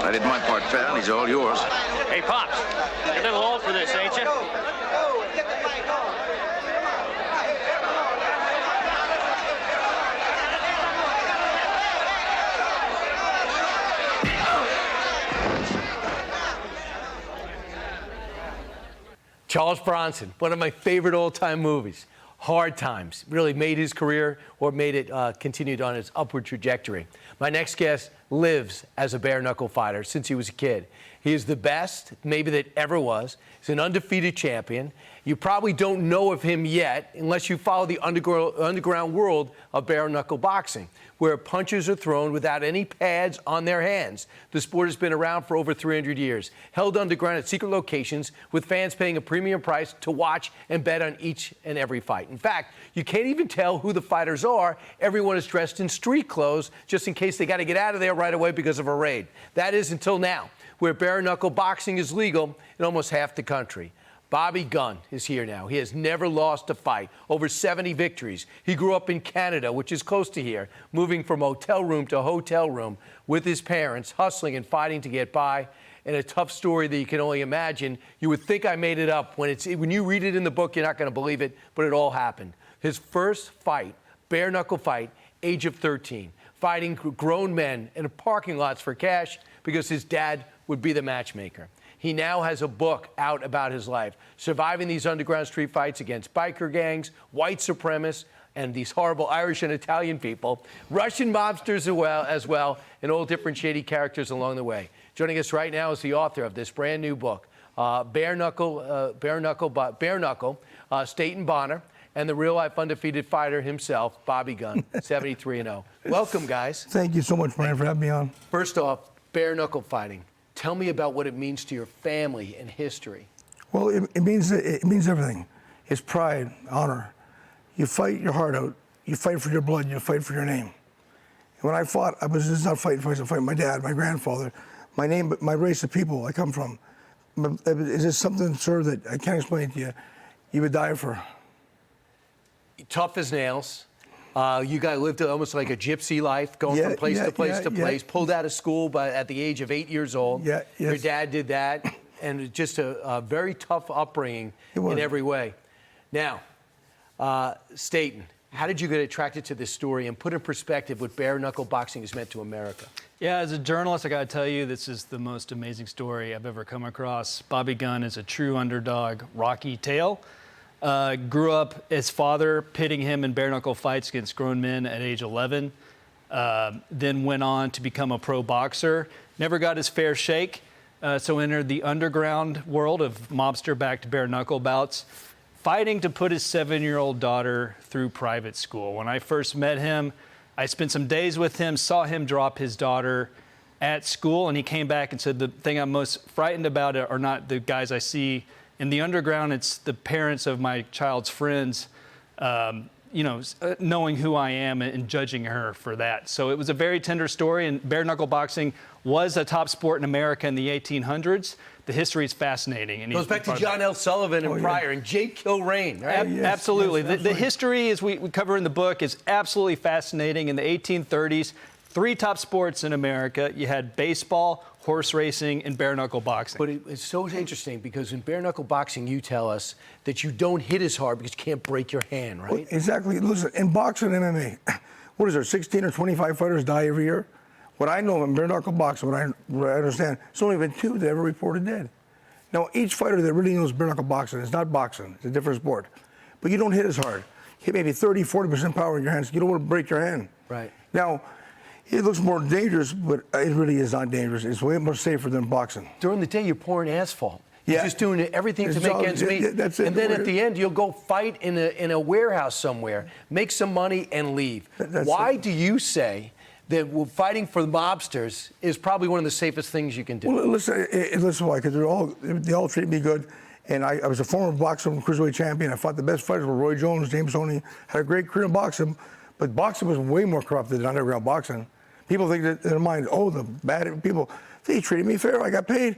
I did my part, pal. He's all yours. Hey, Pops, you're a little old for this, ain't you? Charles Bronson, one of my favorite all-time movies. Hard Times, really made his career or made it continued on its upward trajectory. My next guest lives as a bare-knuckle fighter since he was a kid. He is the best, maybe that ever was. He's an undefeated champion. You probably don't know of him yet unless you follow the underground world of bare-knuckle boxing, where punches are thrown without any pads on their hands. The sport has been around for over 300 years, held underground at secret locations with fans paying a premium price to watch and bet on each and every fight. In fact, you can't even tell who the fighters are. Everyone is dressed in street clothes just in case they got to get out of there right away because of a raid. That is until now, where bare-knuckle boxing is legal in almost half the country. Bobby Gunn is here now. He has never lost a fight, over 70 victories. He grew up in Canada, which is close to here, moving from hotel room to hotel room with his parents, hustling and fighting to get by. And a tough story that you can only imagine. You would think I made it up. When you read it in the book, you're not going to believe it, but it all happened. His first fight, bare-knuckle fight, age of 13, fighting grown men in parking lots for cash because his dad would be the matchmaker. He now has a book out about his life, surviving these underground street fights against biker gangs, white supremacists, and these horrible Irish and Italian people, Russian mobsters as well, and all different shady characters along the way. Joining us right now is the author of this brand new book, Bare-knuckle, Staten Bonner, and the real-life undefeated fighter himself, Bobby Gunn, 73-0. Welcome, guys. Thank you so much, Brian, for having me on. First off, bare-knuckle fighting. Tell me about what it means to your family and history. Well, it means everything. It's pride, honor. You fight your heart out. You fight for your blood. You fight for your name. And when I fought, I was just not fighting for myself. I was fighting my dad, my grandfather, my name, my race of people I come from. It's just something, sir, that I can't explain to you. You would die for. Tough as nails. You guys lived almost like a gypsy life, going from place to place, pulled out of school at the age of 8 years old. Your dad did that, and just a very tough upbringing in every way. Now, Staten, how did you get attracted to this story and put in perspective what bare-knuckle boxing has meant to America? Yeah, as a journalist, I got to tell you, this is the most amazing story I've ever come across. Bobby Gunn is a true underdog, rocky tale. Grew up, his father pitting him in bare-knuckle fights against grown men at age 11. Then went on to become a pro boxer. Never got his fair shake, so entered the underground world of mobster-backed bare-knuckle bouts, fighting to put his 7-year-old daughter through private school. When I first met him, I spent some days with him, saw him drop his daughter at school, and he came back and said, the thing I'm most frightened about are not the guys I see in the underground, it's the parents of my child's friends, knowing who I am and judging her for that. So it was a very tender story, and bare-knuckle boxing was a top sport in America in the 1800s. The history is fascinating. And goes back to John L. Sullivan and Pryor and Jake Kilrain, right? Absolutely. Yes, the history, as we cover in the book, is absolutely fascinating. In the 1830s, 3 top sports in America. You had baseball, horse racing, and bare-knuckle boxing. But it's so interesting because in bare-knuckle boxing, you tell us that you don't hit as hard because you can't break your hand, right? Well, exactly. Listen, in boxing and MMA, what is there, 16 or 25 fighters die every year? What I know in bare-knuckle boxing, what I understand, it's only been 2 that ever reported dead. Now, each fighter that really knows bare-knuckle boxing, it's not boxing, it's a different sport. But you don't hit as hard. You hit maybe 30, 40% power in your hands. You don't want to break your hand. Right. Now, it looks more dangerous, but it really is not dangerous. It's way more safer than boxing. During the day, you're pouring asphalt. You're just doing everything to make ends meet. That's it. And then at the end, you'll go fight in a warehouse somewhere, make some money, and leave. Why do you say that fighting for the mobsters is probably one of the safest things you can do? Well, listen why? Because they all treat me good. And I was a former boxer, cruiserweight champion. I fought the best fighters with Roy Jones, James Toney. Had a great career in boxing, but boxing was way more corrupted than underground boxing. People think that in their mind, oh, the bad people, they treated me fair. I got paid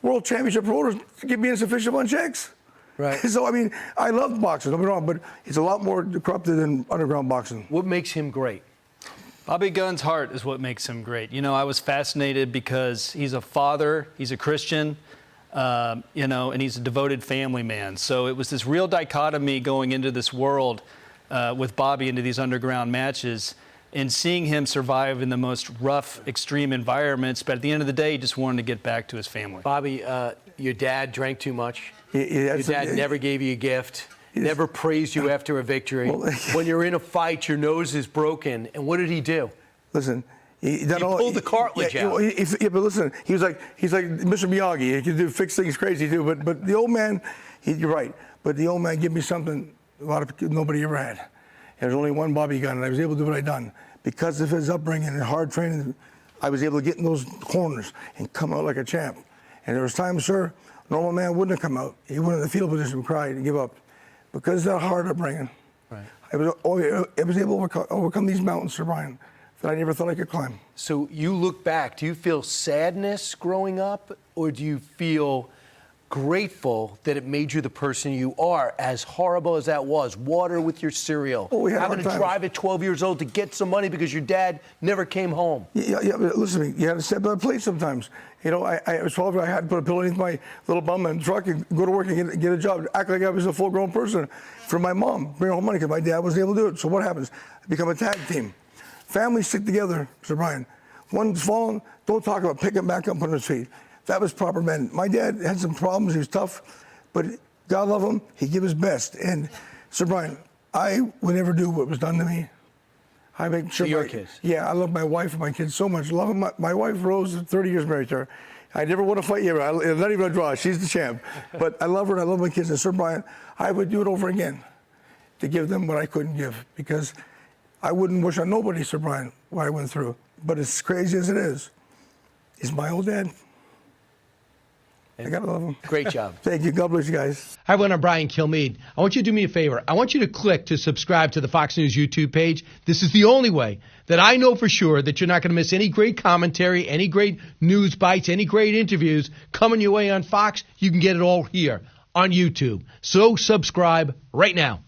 world championship promoters to give me insufficient on checks. Right. So, I mean, I love boxing, don't be wrong, but it's a lot more corrupted than underground boxing. What makes him great? Bobby Gunn's heart is what makes him great. You know, I was fascinated because he's a father, he's a Christian, you know, and he's a devoted family man. So it was this real dichotomy going into this world with Bobby into these underground matches and seeing him survive in the most rough, extreme environments. But at the end of the day, he just wanted to get back to his family. Bobby, your dad drank too much. Your dad never gave you a gift. Never praised you after a victory. When you're in a fight, your nose is broken. And what did he do? Listen, he pulled the cartilage out. But listen, he's like Mr. Miyagi. He can fix things crazy too. But the old man, you're right. But the old man gave me something nobody ever had. There's only one Bobby Gunn, and I was able to do what I done because of his upbringing and hard training. I was able to get in those corners and come out like a champ. And there was times, sir, normal man wouldn't have come out. He went in the field position, cried, and give up. Because of that hard upbringing, right. I was able to overcome these mountains, Sir Brian, that I never thought I could climb. So you look back, do you feel sadness growing up, or do you feel grateful that it made you the person you are, as horrible as that was? Water with your cereal, having to drive at 12 years old to get some money because your dad never came home. Yeah, but listen to me, you had to step on a plate sometimes. You know, I was 12, I had to put a pillow underneath my little bum in the truck and go to work and get a job, act like I was a full-grown person for my mom, bring home money, because my dad wasn't able to do it. So what happens? I become a tag team. Families stick together, Sir Brian. One's fallen, don't talk about picking him back up on his feet. That was proper men. My dad had some problems, he was tough, but God love him, he gave his best. And Sir Brian, I would never do what was done to me. I make sure your kids. Yeah, I love my wife and my kids so much. Love them. My wife, Rose, 30 years married to her. I never want to fight you. Not even a draw. She's the champ. But I love her and I love my kids. And Sir Brian, I would do it over again to give them what I couldn't give, because I wouldn't wish on nobody, Sir Brian, what I went through. But as crazy as it is, he's my old dad. I gotta love him. Great job. Thank you. God bless you guys. Hi, everyone. I'm Brian Kilmeade. I want you to do me a favor. I want you to click to subscribe to the Fox News YouTube page. This is the only way that I know for sure that you're not going to miss any great commentary, any great news bites, any great interviews coming your way on Fox. You can get it all here on YouTube. So subscribe right now.